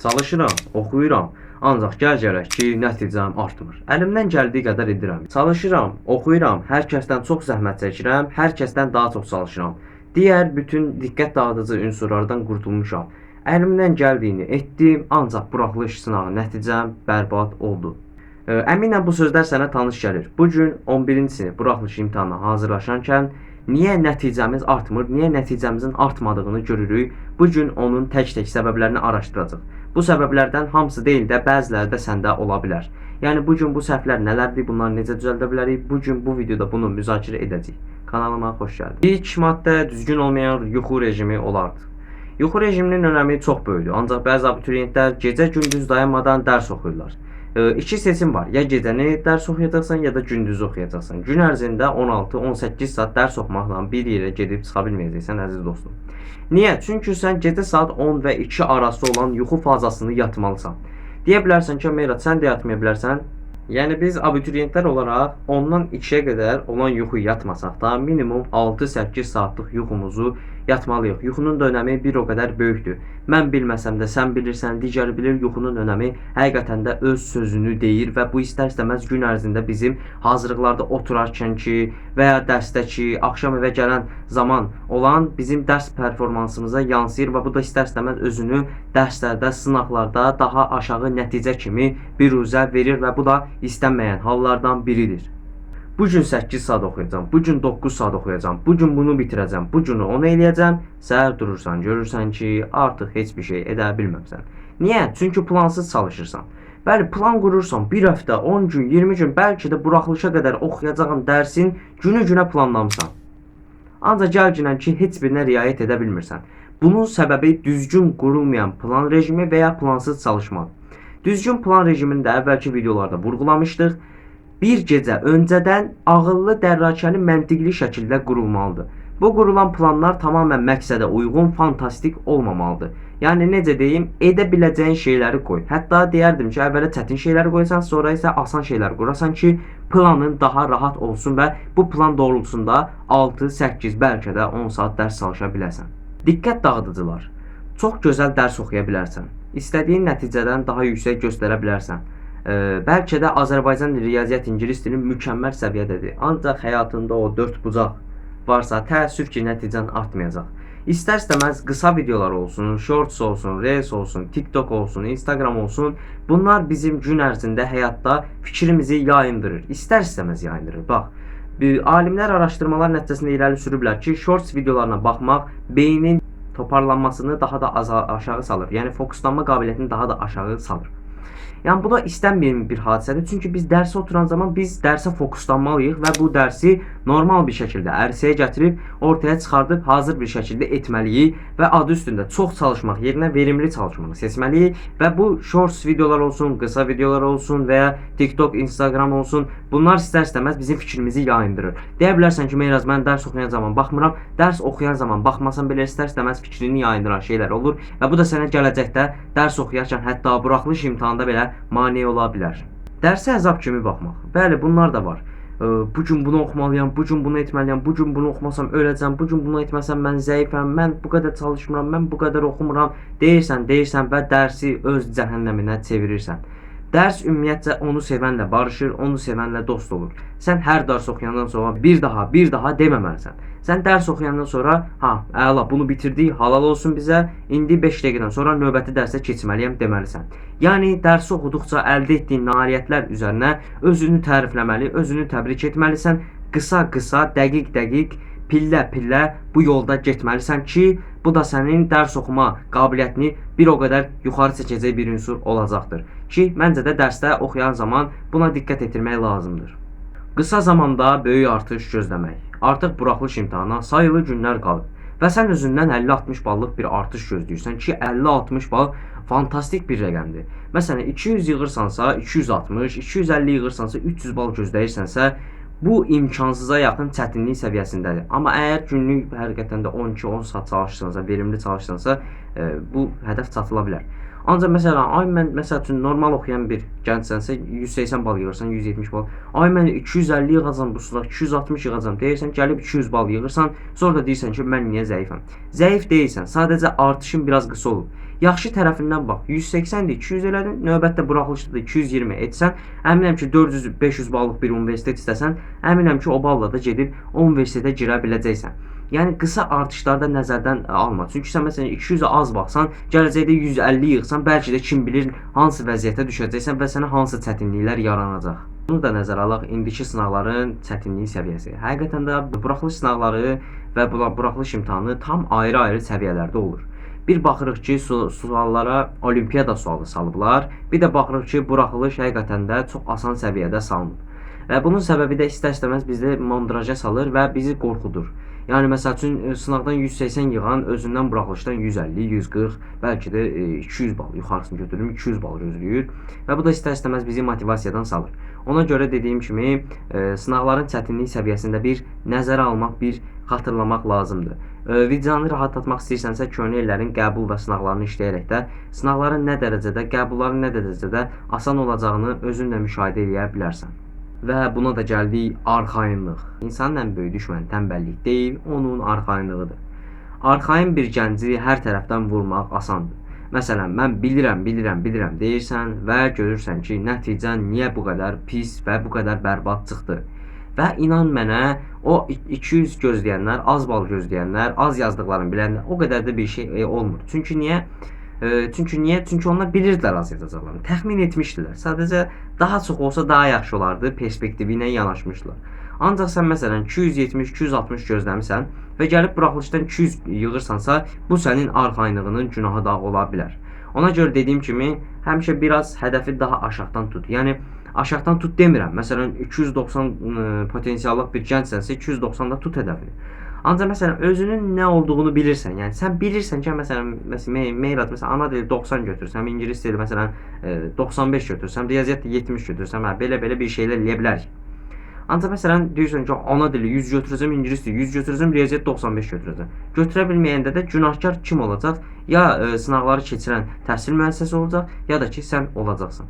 Çalışıram, oxuyuram, ancaq gəl-gələk ki, nəticəm artmır. Əlimdən gəldiyi qədər edirəm. Çalışıram, oxuyuram, hər kəsdən çox zəhmət çəkirəm, hər kəsdən daha çox çalışıram. Digər bütün diqqət dağıdıcı unsurlardan qurtulmuşam. Əlimdən gəldiyini etdim, ancaq buraxılış sınağı nəticəm bərbad oldu. Əminəm bu sözlər sənə tanış gəlir. Bu gün 11-ci sinif buraxılış imtahanına hazırlaşarkən niyə nəticəmiz artmır, niyə nəticəmizin artmadığını görürük. Bu gün onun tək-tək səbəblərini araşdıracağıq. Bu səbəblərdən hamısı deyil də, bəziləri də səndə ola bilər. Yəni bu gün bu səhvlər nələrdir, bunları necə düzəldə bilərik? Bu gün bu videoda bunu müzakirə edəcəyik. Kanalıma xoş gəldin. İlk maddə düzgün olmayan yuxu rejimi olardı. Yuxu rejiminin önəmi çox böyükdür. Ancaq bəzi abituriyentlər gecə-gündüz dayanmadan dərs oxuyurlar. İki seçim var. Ya gecəni dərs oxuyacaqsan, ya da gündüz oxuyacaqsan. Gün ərzində 16-18 saat dərs oxumaqla bir yerə gedib çıxa bilməyəcəksən, əziz dostum. Niyə? Çünki sən gecə saat 10 və 2 arası olan yuxu fazasını yatmalısan. Deyə bilərsən ki, Meyrat, sən də yatmaya bilərsən. Yəni biz abituriyentlər olaraq 10-dan 2-yə qədər olan yuxu yatmasaq da minimum 6-8 saatlıq yuxumuzu yatmalıyıq. Yuxunun da önəmi bir o qədər böyükdür. Mən bilməsəm də sən bilirsən, digəri bilir, yuxunun önəmi həqiqətən də öz sözünü deyir və bu istər-istəməz gün ərzində bizim hazırlıqlarda oturarkən ki və ya dərsdə ki, axşam evə gələn zaman olan bizim dərs performansımıza yansıyır və bu da istər-istəməz özünü dərslərdə, sınaqlarda daha aşağı nəticə kimi biruzə verir və bu da istənməyən hallardan biridir. Bu gün 8 saat oxuyacağam, bu gün 9 saat oxuyacağam, bu gün bunu bitirəcəm, bu günü onu eləyəcəm. Səhər durursan, görürsən ki, artıq heç bir şey edə bilməmsən. Niyə? Çünki plansız çalışırsan. Bəli, plan qurursan, bir həftə, 10 gün, 20 gün, bəlkə də buraxılışa qədər oxuyacağın dərsin günü-günə planlamısan. Ancaq gəlginən ki, heç birinə riayət edə bilmirsən. Bunun səbəbi düzgün qurulmayan plan rejimi və ya plansız çalışmaq. Düzgün plan rejimini də əvvəlki videolarda vurğulamışdıq. Bir gecə öncədən ağıllı, dərrakəli, məntiqli şəkildə qurulmalıdır. Bu qurulan planlar tamamən məqsədə uyğun, fantastik olmamalıdır. Yəni necə deyim, edə biləcəyin şeyləri qoy. Hətta deyərdim ki, əvvələ çətin şeyləri qoysan, sonra isə asan şeylər qurasan ki, planın daha rahat olsun və bu plan doğrultusunda 6, 8, bəlkə də 10 saat dərs çalışa biləsən. Diqqət dağıdıcılar. Çox gözəl dərs oxuya bilərsən. İstədiyin nəticədən daha yüksək göstərə bilərsən. Bəlkə də Azərbaycan dili, riyaziyyat, ingilis dili mükəmməl səviyyədədir. Ancaq həyatında o 4 bucaq varsa, təəssüf ki, nəticən artmayacaq. İstər-istəməz qısa videolar olsun, shorts olsun, reels olsun, TikTok olsun, Instagram olsun, bunlar bizim gün ərzində həyatda fikrimizi yayındırır. İstər-istəməz yayındırır. Bax, alimlər araşdırmalar nəticəsində irəli sürüblər ki, shorts videolarına baxmaq beynin toparlanmasını daha da aşağı salır. Yəni fokuslanma qabiliyyətini daha da aşağı salır. Yəni bu da istənməyən bir hadisədir. Çünki biz dərsə oturan zaman biz dərsə fokuslanmalıyıq və bu dərsi normal bir şəkildə ərsəyə gətirib ortaya çıxardıb hazır bir şəkildə etməliyik və adı üstündə çox çalışmaq yerinə verimli çalışmağı seçməliyik və bu shorts videolar olsun, qısa videolar olsun və ya TikTok, Instagram olsun, bunlar istər-istəməz bizim fikrimizi yayındırır. Deyə bilərsən ki, Meyraz, mən dərs oxuyan zaman baxmıram, dərs oxuyan zaman baxmasan belə istər-istəməz fikrini yayındıran şeylər olur və bu da sənə gələcəkdə dərs oxuyarkən, hətta buraxılış imtahanda belə mane ola bilər. Dərsə əzab kimi baxmaq. Bəli, bunlar da var. Bu gün bunu oxumalıyam, bu gün bunu etməliyəm, bu gün bunu oxumasam öləcəm, bu gün bunu etməsəm mən zəifəm, mən bu qədər çalışmıram, mən bu qədər oxumuram deyirsən və dərsi öz cəhənnəminə çevirirsən. Dərs ümumiyyətcə onu sevənlə barışır, onu sevənlə dost olur. Sən hər dərs oxuyandan sonra bir daha deməməlisən. Sən dərs oxuyandan sonra, əla, bunu bitirdik, halal olsun bizə, indi 5 dəqiqədən sonra növbəti dərsə keçməliyəm deməlisən. Yəni, dərsi oxuduqca əldə etdiyin nailiyyətlər üzərinə özünü tərifləməli, özünü təbrik etməlisən, qısa, dəqiq, pillə bu yolda getməlisən ki, bu da sənin dərs oxuma qabiliyyətini bir o qədər yuxarı çəkəcək bir ünsur olacaqdır. Ki, məncə də dərsdə oxuyan zaman buna diqqət etdirmək lazımdır. Qısa zamanda böyük artış gözləmək. Artıq buraxılış imtahana sayılı günlər qalıb və sən özündən 50-60 ballıq bir artış gözləyirsən ki, 50-60 bal fantastik bir rəqəmdir. Məsələn, 200 yığırsansa 260, 250 yığırsansa 300 bal gözləyirsənsə, bu imkansıza yaxın çətinlik səviyyəsindədir. Amma əgər günlük həqiqətən də 12-10 saat çalışsansa, verimli çalışsansa, bu hədəf çatıla bilər. Ancaq məsələn, mən məsəl üçün normal oxuyan bir gəncsənsə 180 bal yığırsan, 170 bal. Mən 250 yığacam bu sıraq, 260 yığacam deyirsən, gəlib 200 bal yığırsan, sonra da deyirsən ki, mən niyə zəifəm? Zəif deyilsən, sadəcə artışın biraz qısa olub. Yaxşı tərəfindən bax. 180-dir, 200 elədin, növbətdə buraxılışda da 220 etsən, əminəm ki, 400-500 ballıq bir universitet istəsən, əminəm ki, o balla da gedib o universitetə girə biləcəksən. Yəni qısa artışları da nəzərdən alma. Çünki sən məsələn 200-ə az baxsan, gələcəkdə 150 yığsan, bəlkə də kim bilir hansı vəziyyətə düşəcəksən və sənə hansı çətinliklər yaranacaq. Bunu da nəzərə alaq, indiki sınaqların çətinlik səviyyəsi. Həqiqətən də buraxılış sınaqları və buraxılış imtahanı tam ayrı-ayrı səviyyələrdə olur. Bir baxırıq ki, suallara olimpiada sualı salıblar. Bir də baxırıq ki, buraxılış həqiqətən də çox asan səviyyədə salınıb. Və bunun səbəbi də istər-istəməz bizi mandraja salır və bizi qorxudur. Yəni məsəl üçün sınaqdan 180 yığan özündən buraxılışdan 150, 140, bəlkə də 200 bal yuxarısını götürürüm, 200 bal gözləyir və bu da istər-istəməz bizi motivasiyadan salır. Ona görə dediyim kimi sınaqların çətinlik səviyyəsində bir nəzərə almaq, bir xatırlamaq lazımdır. Vicdanını rahatlatmaq istəyirsənsə, köhnə illərin qəbul və sınaqlarını işləyərək də sınaqların nə dərəcədə, qəbulların nə dərəcədə asan olacağını özünlə müşahidə edə bilərsən. Və buna da gəldik arxayınlıq. İnsanın ən böyük düşməni tənbəllik deyil, onun arxayınlığıdır. Arxayın bir gənci hər tərəfdən vurmaq asandır. Məsələn, mən bilirəm deyirsən və görürsən ki, nəticən niyə bu qədər pis və bu qədər bərbad çıxdı. Və inan mənə, o 200 gözləyənlər, az bal gözləyənlər, az yazdıqlarını bilənlər o qədər də bir şey olmur. Çünki niyə? Çünki onlar bilirdilər az yazacaqlarını, təxmin etmişdilər. Sadəcə daha çox olsa daha yaxşı olardı perspektivi ilə yanaşmışdılar. Ancaq sən məsələn 270-260 gözləmisən və gəlib buraxılışdan 200 yığırsansa, bu sənin arxayınlığının günahı da ola bilər. Ona görə dediyim kimi, həmişə biraz hədəfi daha aşağıdan tut. Yəni aşağıdan tut demirəm. Məsələn 290 potensiallıq bir gəncsənsə 290-da tut hədəfini. Ancaq məsələn özünün nə olduğunu bilirsən. Yəni sən bilirsən ki, məsələn Meyrad ana dili 90 götürsəm, ingilis dili məsələn 95 götürsəm, riyaziyyat 70 götürsəm, belə bir şeylər eləyə bilərik. Ancaq məsələn deyirsən ki, ana dili 100 götürəcəm, ingilis dili 100 götürəcəm, riyaziyyat 95 götürəcəm. Götürə bilməyəndə də günahkar kim olacaq? Ya sınaqları keçirən təhsil müəssisəsi olacaq, ya da ki sən olacaqsan.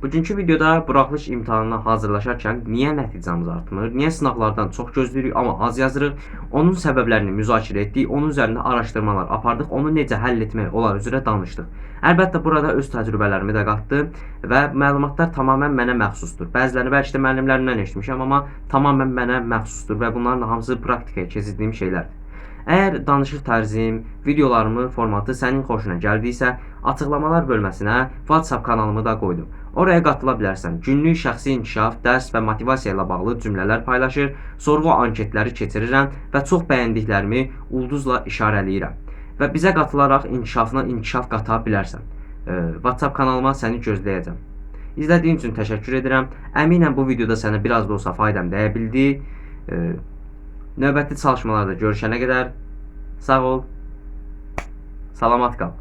Bugünkü videoda buraxılış imtahanına hazırlaşarkən niyə nəticəmiz artmır, niyə sınaqlardan çox gözləyirik, amma az yazırıq, onun səbəblərini müzakirə etdik, onun üzərində araşdırmalar apardıq, onu necə həll etmək olar üzrə danışdıq. Əlbəttə burada öz təcrübələrimi də qatdım və məlumatlar tamamilə mənə məxsusdur. Bəzilərini bəlkə də müəllimlərimdən eşitmişəm, amma tamamilə mənə məxsusdur və bunların hamısı praktikaya keçirdiyim şeylərdir. Əgər danışıq tərzim, videolarımın formatı sənin xoşuna gəldiysə, açıqlamalar bölməsinə WhatsApp kanalımı da qoydum. Oraya qatıla bilərsən. Günlük şəxsi inkişaf, dərs və motivasiya ilə bağlı cümlələr paylaşır, sorğu anketləri keçirirəm və çox bəyəndiklərimi ulduzla işarələyirəm. Və bizə qatılaraq inkişafına inkişaf qata bilərsən. WhatsApp kanalıma səni gözləyəcəm. İzlədiyin üçün təşəkkür edirəm. Əminəm bu videoda sənə biraz da olsa faydam dəyə bildi. Növbəti çalışmalarda görüşənə qədər sağ ol, salamat qal.